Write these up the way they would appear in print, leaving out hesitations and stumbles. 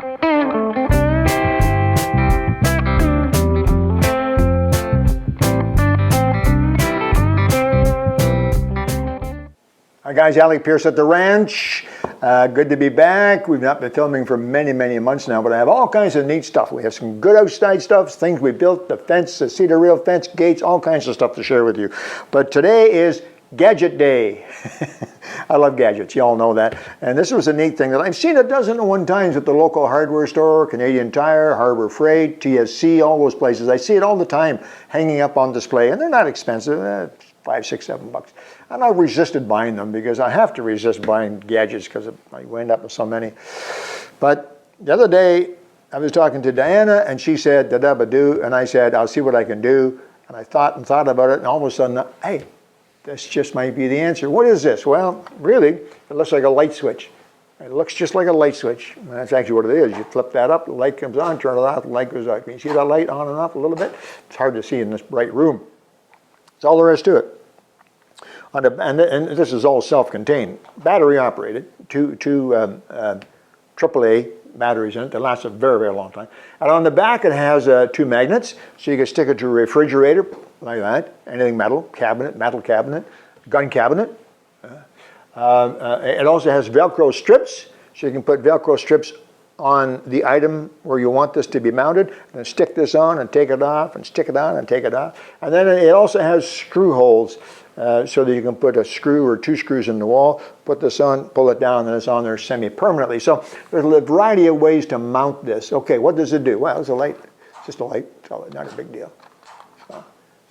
Hi guys, Alec Pierce at the ranch. Good to be back. We've not been filming for many, many months now, but I have all kinds of neat stuff. We have some good outside stuff, things we built, the fence, the cedar rail fence, gates, all kinds of stuff to share with you. But today is Gadget Day. I love gadgets, you all know that. And this was a neat thing that I've seen a dozen and one times at the local hardware store, Canadian Tire, Harbor Freight, TSC, all those places. I see it all the time hanging up on display, and they're not expensive, $5, $6, $7. And I resisted buying them because I have to resist buying gadgets because I wind up with so many. But the other day, I was talking to Diana, and she said, da-da-ba-doo, and I said, I'll see what I can do. And I thought and thought about it, and all of a sudden, hey, this just might be the answer. What is this? Well, really, it looks like a light switch. It looks just like a light switch. And that's actually what it is. You flip that up, the light comes on, turn it off, the light goes out. Can you see that light on and off a little bit? It's hard to see in this bright room. That's all there is to it. And this is all self-contained, battery operated, two AAA batteries in it that last a very, very long time. And on the back it has two magnets, so you can stick it to a refrigerator like that, anything metal cabinet, gun cabinet. It also has Velcro strips, so you can put Velcro strips on the item where you want this to be mounted, and then stick this on and take it off, and stick it on and take it off. And then it also has screw holes, so that you can put a screw or two screws in the wall, put this on, pull it down, and it's on there semi-permanently. So there's a variety of ways to mount this. Okay, what does it do? Well, it's a light. It's just a light. It's not a big deal.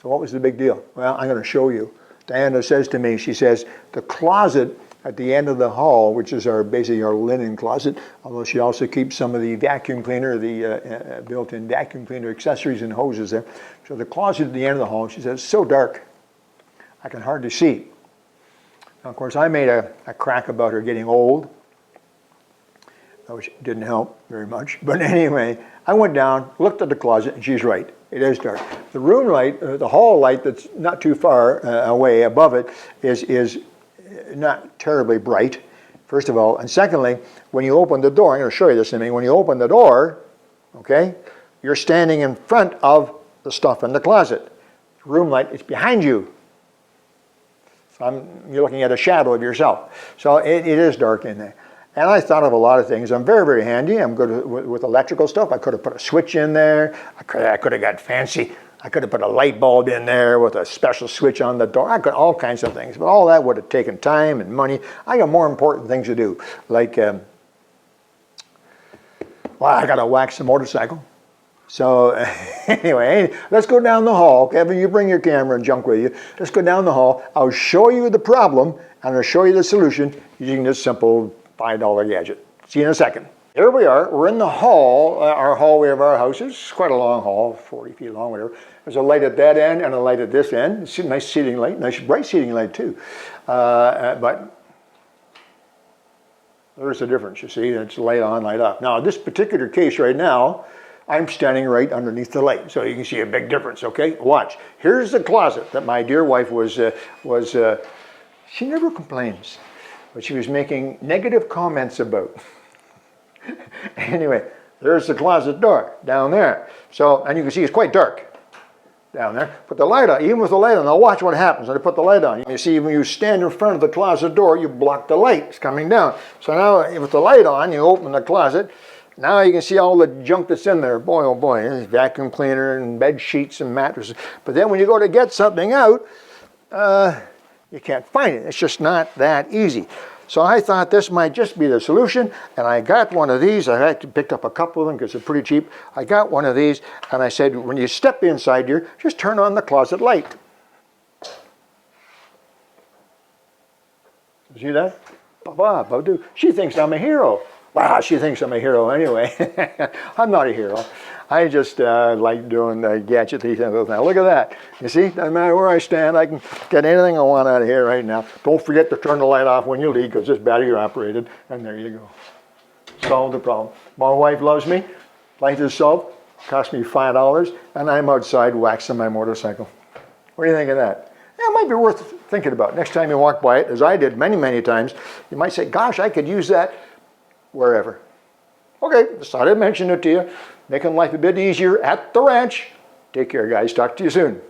So what was the big deal? Well, I'm going to show you. Diana says to me, she says, the closet at the end of the hall, which is basically our linen closet, although she also keeps some of the vacuum cleaner, the built-in vacuum cleaner accessories and hoses there. So the closet at the end of the hall, she says, it's so dark, I can hardly see. Now, of course, I made a crack about her getting old, which didn't help very much. But anyway, I went down, looked at the closet, and she's right. It is dark. The room light, the hall light that's not too far away above it is not terribly bright, first of all. And secondly, when you open the door, I'm going to show you this in a minute. When you open the door, okay, you're standing in front of the stuff in the closet. The room light is behind you. You're looking at a shadow of yourself. So it is dark in there. And I thought of a lot of things. I'm very, very handy. I'm good with electrical stuff. I could have put a switch in there. I could have got fancy. I could have put a light bulb in there with a special switch on the door. I could all kinds of things. But all that would have taken time and money. I got more important things to do. Like, well, I got to wax the motorcycle. So anyway, let's go down the hall. Kevin, you bring your camera and junk with you. Let's go down the hall. I'll show you the problem, and I'll show you the solution using this simple $5 gadget. See you in a second. Here we are. We're in the hall, our hallway of our house. It's quite a long hall, 40 feet long, whatever. There's a light at that end and a light at this end. It's a nice seating light, nice bright seating light too. But there's a difference, you see. It's light on, light off. Now, this particular case right now, I'm standing right underneath the light, so you can see a big difference, okay? Watch. Here's the closet that my dear wife she never complains, but she was making negative comments about. Anyway, there's the closet door down there. So, and you can see it's quite dark down there. Put the light on, even with the light on, now watch what happens when I put the light on. You see, when you stand in front of the closet door, you block the light, it's coming down. So now, with the light on, you open the closet. Now you can see all the junk that's in there. Boy, oh boy, there's vacuum cleaner and bed sheets and mattresses. But then when you go to get something out, you can't find it. It's just not that easy. So I thought this might just be the solution, and I got one of these. I actually picked up a couple of them because they're pretty cheap. I got one of these, and I said, when you step inside here, just turn on the closet light. See that? She thinks I'm a hero. Wow, she thinks I'm a hero anyway. I'm not a hero. I just like doing gadget things. Now look at that. You see, no matter where I stand, I can get anything I want out of here right now. Don't forget to turn the light off when you leave because it's battery operated. And there you go. Solved the problem. My wife loves me. Light is solved. Cost me $5, and I'm outside waxing my motorcycle. What do you think of that? Yeah, it might be worth thinking about. Next time you walk by it, as I did many, many times, you might say, gosh, I could use that wherever. Okay, just thought I'd mention it to you. Making life a bit easier at the ranch. Take care, guys. Talk to you soon.